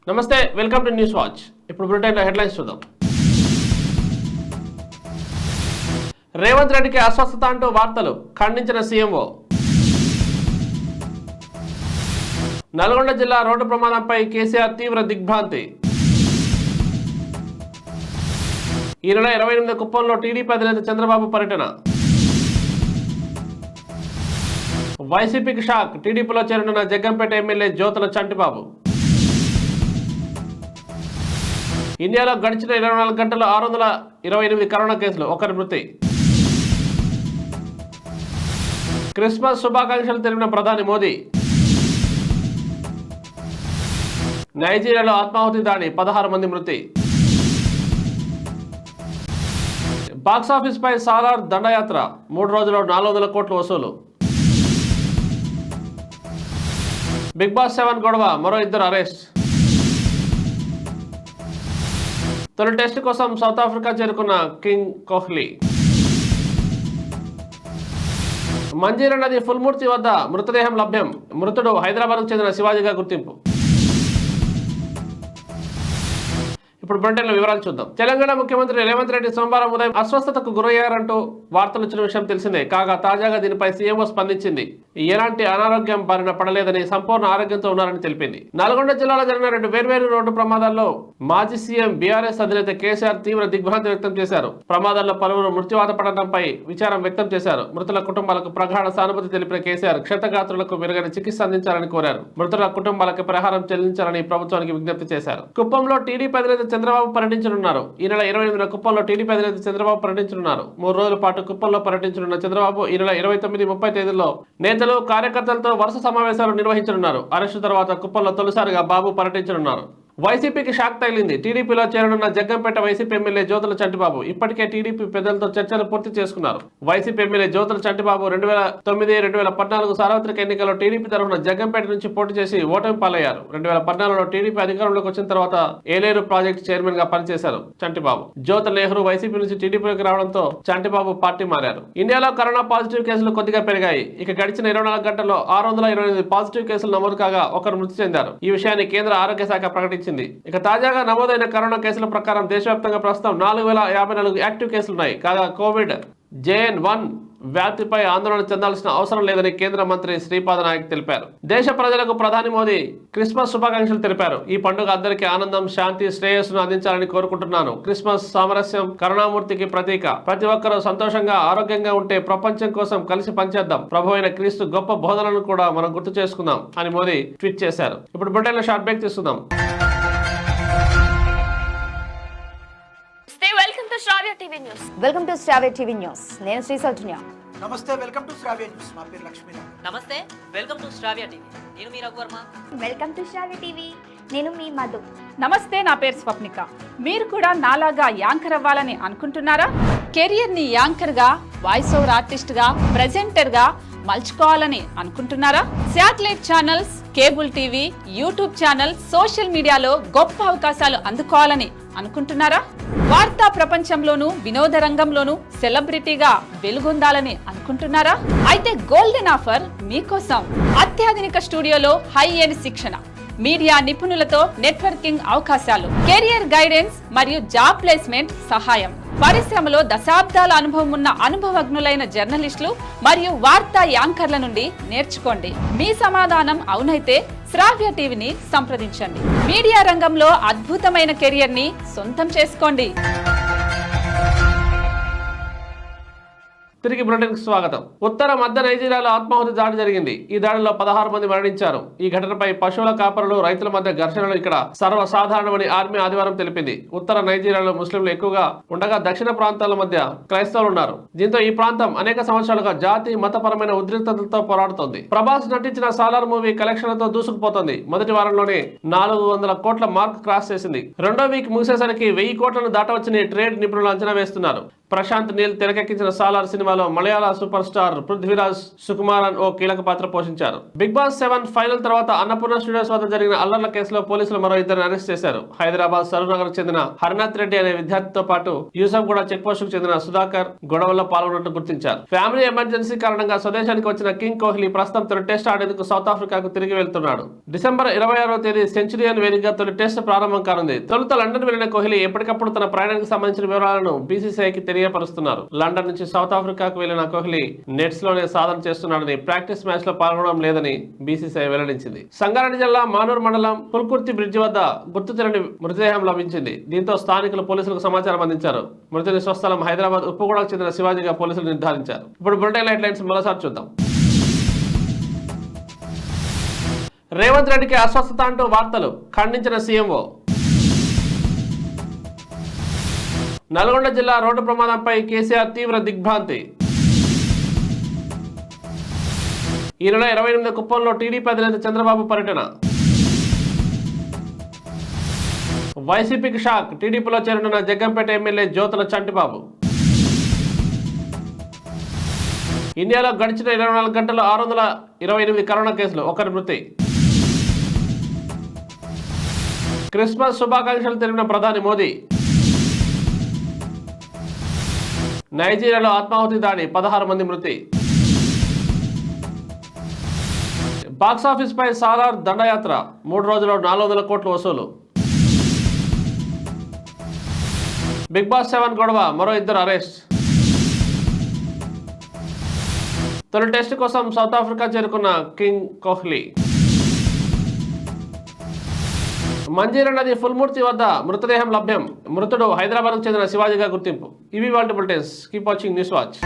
నమస్తే, welcome to news watch. ఇప్పుడు బులెటిన్లో హెడ్లైన్స్ చూద్దాం. రేవంత్ రెడ్డికి అస్వస్థత అంటూ వార్తలు ఖండించిన సీఎంఓ. నల్గొండ జిల్లా రోడ్డు ప్రమాదంపై కేసీఆర్ తీవ్ర దిగ్భ్రాంతి. ఈ నెల 28 కుప్పంలో టీడీపీ అధినేత చంద్రబాబు పర్యటన. వైసీపీకి షాక్, టీడీపీలో చేరనున్న జగ్గంపేట ఎమ్మెల్యే జ్యోతుల చంటిబాబు. ఇండియాలో గడిచిన 24 గంటల్లో 628 కరోనా కేసులు, ఒకరి మృతి. క్రిస్మస్ శుభాకాంక్షలు తెలిపిన ప్రధాని మోదీ. నైజీరియాలో ఆత్మాహుతి దాడి, 16 మంది మృతి. బాక్సాఫీస్ పై సాలార్ దండయాత్ర, 3 రోజుల్లో 400 కోట్లు వసూలు. బిగ్ బాస్ 7 గొడవ, మరో 2 అరెస్ట్. తొలి టెస్ట్ కోసం సౌత్ ఆఫ్రికా చేరుకున్న కింగ్ కోహ్లీ. మంజీరా నది ఫుల్మూర్తి వద్ద మృతదేహం లభ్యం, మృతుడు హైదరాబాద్కు చెందిన శివాజీగా గుర్తింపు. ఇప్పుడు బులెటిన్లో వివరాలు చూద్దాం. తెలంగాణ ముఖ్యమంత్రి రేవంత్ రెడ్డి సోమవారం ఉదయం అస్వస్థతకు గురయ్యారంటూ వార్తలు వచ్చిన విషయం తెలిసిందే. కాగా తాజాగా దీనిపై సీఎంఓ స్పందించింది. ఎలాంటి అనారోగ్యం బారిన పడలేదని, సంపూర్ణ ఆరోగ్యంతో ఉన్నారని తెలిపింది. నల్గొండ జిల్లాలో జరిగిన 2 వేర్వేరు రోడ్డు ప్రమాదాల్లో మాజీ సీఎం బీఆర్ఎస్ అధినేత కేసీఆర్ తీవ్ర దిగ్భ్రాంతి వ్యక్తం చేశారు. ప్రమాదాల్లో పలువురు మృత్యువాత పడడంపై విచారం వ్యక్తం చేశారు. మృతుల కుటుంబాలకు ప్రగాఢ సానుభూతి తెలిపిన కేసీఆర్ క్షతగాత్రులకు మెరుగైన చికిత్స అందించాలని కోరారు. మృతుల కుటుంబాలకు పరిహారం చెల్లించాలని ప్రభుత్వానికి విజ్ఞప్తి చేశారు. కుప్పంలో టీడీపీ అధినేత చంద్రబాబు పర్యటించనున్నారు. ఈ నెల 28న కుప్పంలో టీడీపీ అధినేత చంద్రబాబు పర్యటించనున్నారు. 3 రోజుల పాటు కుప్పంలో పర్యటించనున్న చంద్రబాబు ఈ నెల 29, 30 తేదీల్లో నేతలు, కార్యకర్తలతో వరుస సమావేశాలు నిర్వహించనున్నారు. అరెస్టు తర్వాత కుప్పంలో తొలిసారిగా బాబు పర్యటించనున్నారు. వైసీపీకి షాక్ తగిలింది. టీడీపీలో చేరనున్న జగ్గంపేట వైసీపీ ఎమ్మెల్యే జ్యోతుల చంటిబాబు ఇప్పటికే టీడీపీ పెద్దలతో చర్చలు పూర్తి చేసుకున్నారు. వైసీపీ ఎమ్మెల్యే జ్యోతుల చంటిబాబు 2009-2014 సార్వత్రిక ఎన్నికల్లో టీడీపీ తరఫున జగ్గంపేట నుంచి పోటీ చేసి ఓటమి పాలయ్యారు. 2014లో టీడీపీ అధికారంలోకి వచ్చిన తర్వాత ఏలేరు ప్రాజెక్టు చైర్మన్ గా పనిచేశారు చంటిబాబు. జ్యోతుల నెహ్రూ వైసీపీ నుంచి టీడీపీలోకి రావడంతో చంటిబాబు పార్టీ మారారు. ఇండియాలో కరోనా పాజిటివ్ కేసులు కొద్దిగా పెరిగాయి. ఇక గడిచిన 24 గంటల్లో 628 పాజిటివ్ కేసులు నమోదు కాగా ఒకరు మృతి చెందారు. ఈ విషయాన్ని కేంద్ర ఆరోగ్య శాఖ ప్రకటించింది. ఇక తాజాగా నమోదైన కరోనా కేసుల ప్రకారం దేశవ్యాప్తంగా ప్రస్తుతం 4054 యాక్టివ్ కేసులున్నాయి. కాగా కోవిడ్ JN.1 వ్యాప్తిపై ఆందోళన చెందాల్సిన అవసరం లేదని కేంద్ర మంత్రి శ్రీపాద నాయక్ తెలిపారు. దేశ ప్రజలకు ప్రధాని మోదీ క్రిస్మస్ శుభాకాంక్షలు తెలిపారు. ఈ పండుగ అందరికీ ఆనందం, శాంతి, శ్రేయస్సును అందించాలని కోరుకుంటున్నాను. క్రిస్మస్ సామరస్యం, కరుణామూర్తికి ప్రతీక. ప్రతి ఒక్కరూ సంతోషంగా, ఆరోగ్యంగా ఉంటే ప్రపంచం కోసం కలిసి పనిచేద్దాం. ప్రభు అయిన క్రీస్తు గొప్ప బోధనలను కూడా మనం గుర్తు చేసుకుందాం అని మోదీ ట్వీట్ చేశారు. ఇప్పుడు బులెటిన్లో షార్ట్ బ్రేక్ తీసుకుందాం. Welcome to Sravya TV news. నేను శ్రీ సౌజన్య. నమస్తే, వెల్కమ్ టు శ్రావ్య న్యూస్. నా పేరు లక్ష్మీ. నమస్తే, వెల్కమ్ టు శ్రావ్య టీవీ. నేను మీ Raghuvarma. Welcome to Sravya TV. నేను మీ మధు. నమస్తే, నా పేరు స్వప్నిక. మీరు కూడా నాలాగా యాంకర్ అవ్వాలని అనుకుంటున్నారా? కెరియర్ ని యాంకర్ గా, వాయిస్ ఓవర్ ఆర్టిస్ట్ గా, ప్రెజెంటర్ గా మలుచుకోవాలని అనుకుంటున్నారా? Satellite channels, cable TV, YouTube channel, social మీడియాలో గొప్ప అవకాశాలు అందుకోవాలని అనుకుంటున్నారా? వార్తా ప్రపంచంలోనూ, వినోద రంగంలోనూ సెలబ్రిటీగా వెలుగొందాలని అనుకుంటున్నారా? అయితే గోల్డెన్ ఆఫర్ మీకోసం. అత్యాధునిక స్టూడియోలో హై ఎండ్ శిక్షణ, మీడియా నిపుణులతో నెట్వర్కింగ్ అవకాశాలు, కెరియర్ గైడెన్స్ మరియు జాబ్ ప్లేస్మెంట్ సహాయం. పరిశ్రమలో దశాబ్దాల అనుభవం ఉన్న అనుభవజ్ఞులైన జర్నలిస్టులు మరియు వార్తా యాంకర్ల నుండి నేర్చుకోండి. మీ సమాధానం అవునైతే శ్రావ్య టీవీని సంప్రదించండి. మీడియా రంగంలో అద్భుతమైన కెరియర్ ని సొంతం చేసుకోండి. తిరిగి బులెటిన్కి స్వాగతం. ఉత్తర మధ్య నైజీరియాలో ఆత్మాహుతి దాడి జరిగింది. ఈ దాడిలో 16 మంది మరణించారు. ఈ ఘటనపై పశువుల కాపరులు, రైతుల మధ్య ఘర్షణలు ఇక్కడ సర్వసాధారణమని ఆర్మీ ఆదివారం తెలిపింది. ఉత్తర నైజీరియాలో ముస్లింలు ఎక్కువగా ఉండగా దక్షిణ ప్రాంతాల మధ్య క్రైస్తవులు ఉన్నారు. దీంతో ఈ ప్రాంతం అనేక సంవత్సరాలుగా జాతి, మతపరమైన ఉద్రిక్తతలతో పోరాడుతోంది. ప్రభాస్ నటించిన సాలార్ మూవీ కలెక్షన్లతో దూసుకుపోతోంది. మొదటి వారంలోనే 400 కోట్ల మార్క్ క్రాస్ చేసింది. రెండో వీక్ ముగిసేసరికి 1000 కోట్లను దాటవచ్చని ట్రేడ్ నిపుణులు అంచనా వేస్తున్నారు. ప్రశాంత్ నీల్ తెరకెక్కించిన సాలార్ సినిమాలో మలయాళ సూపర్ స్టార్ పృథ్వీరాజ్ సుకుమారన్ ఓ కీలక పాత్ర పోషించారు. బిగ్ బాస్ 7 ఫైనల్ తర్వాత అన్నపూర్ణ స్టూడియోస్ వద్ద జరిగిన అల్లర్ల కేసులో పోలీసులు మరో ఇద్దరిని అరెస్ట్ చేశారు. హైదరాబాద్ సరూనగర్ చెందిన హరినాథ్ రెడ్డి అనే విద్యార్థితో పాటు యూసఫ్ కూడా చెక్ పోస్ట్ కు చెందిన సుధాకర్ గొడవల్లో పాల్గొన్నట్టు గుర్తించారు. ఫ్యామిలీ ఎమర్జెన్సీ కారణంగా స్వదేశానికి వచ్చిన కింగ్ కోహ్లీ ప్రస్తుతం తొలి టెస్ట్ ఆడేందుకు సౌత్ ఆఫ్రికాకు తిరిగి వెళ్తున్నాడు. డిసెంబర్ 26వ తేదీ సెంచురియన్ వేదికగా తొలి టెస్ట్ ప్రారంభం కానుంది. తొలుత లండన్ వెళ్లిన కోహ్లీ ఎప్పటికప్పుడు తన ప్రయాణానికి సంబంధించిన వివరాలను బీసీసీఐకి తెలియపరుస్తున్నారు. లండన్ నుంచి సౌత్ ఆఫ్రికాకు వెళ్లిన కోహ్లీ నెట్స్ లోనే సాధన చేస్తున్నాడని, ప్రాక్టీస్ మ్యాచ్ లో పాల్గొనడం లేదని బీసీసీఐ వెల్లడించింది. సంగారెడ్డి జిల్లా మానూరు మండలం పుల్కుర్తి బ్రిడ్జి వద్ద గుర్తు తెలియని మృతదేహం లభించింది. దీంతో స్థానికులు పోలీసులకు సమాచారం అందించారు. మృతుని స్వస్థలం హైదరాబాద్ ఉప్పుగూడకు చెందిన శివాజీగా పోలీసులు నిర్ధారించారు. ఇప్పుడు బులెటిన్ హెడ్లైన్స్ మరోసారి చూద్దాం. రేవంత్ రెడ్డికి అస్వస్థత అంటూ వార్తలు ఖండించిన సీఎంఓ. నల్గొండ జిల్లా రోడ్డు ప్రమాదంపై కేసీఆర్ తీవ్ర దిగ్భ్రాంతి. ఈ నెల 28 కుప్పంలో టీడీపీ అధినేత చంద్రబాబు పర్యటన. వైసీపీకి షాక్, టీడీపీలో చేరనున్న జగ్గంపేట ఎమ్మెల్యే జ్యోతుల చంటిబాబు. ఇండియాలో గడిచిన 24 గంటల్లో 628 కరోనా కేసులు, ఒకరి మృతి. క్రిస్మస్ శుభాకాంక్షలు తెలిపిన ప్రధాని మోదీ. నైజీరియాలో ఆత్మాహుతి దాడి, 16 మంది మృతి. బాక్సాఫీస్ పై సాలార్ దండయాత్ర, 3 రోజుల్లో 400 కోట్లు వసూలు. బిగ్ బాస్ 7 గొడవ, మరో 2 అరెస్ట్. తొలి టెస్ట్ కోసం సౌత్ ఆఫ్రికా చేరుకున్న కింగ్ కోహ్లీ. మంజీరా నది ఫుల్మూర్తి వద్ద మృతదేహం లభ్యం, మృతుడు హైదరాబాద్కు చెందిన శివాజీగా గుర్తింపు. ఇవి వాటి bulletins. Keep watching news watch.